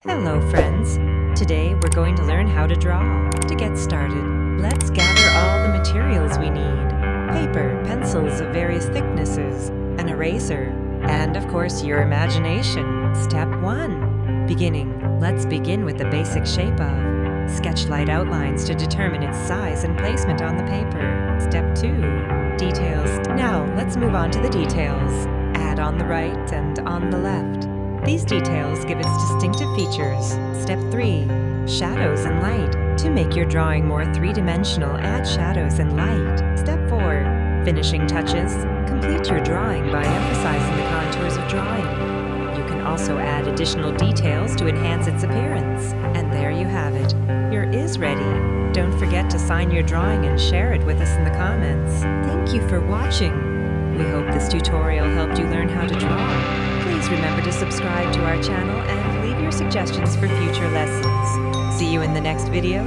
Hello friends! Today we're going to learn how to draw. To get started, let's gather all the materials we need. Paper, pencils of various thicknesses, an eraser, and of course your imagination. Step 1. Beginning. Let's begin with the basic shape of. Sketch light outlines to determine its size and placement on the paper. Step 2. Details. Now let's move on to the details. Add on the right and on the left. These details give its distinctive features. Step 3. Shadows and light. To make your drawing more three-dimensional, add shadows and light. Step 4. Finishing touches. Complete your drawing by emphasizing the contours of drawing. You can also add additional details to enhance its appearance. And there you have it. Your is ready. Don't forget to sign your drawing and share it with us in the comments. Thank you for watching. We hope this tutorial helped you learn how to draw. Please remember to subscribe to our channel and leave your suggestions for future lessons. See you in the next video.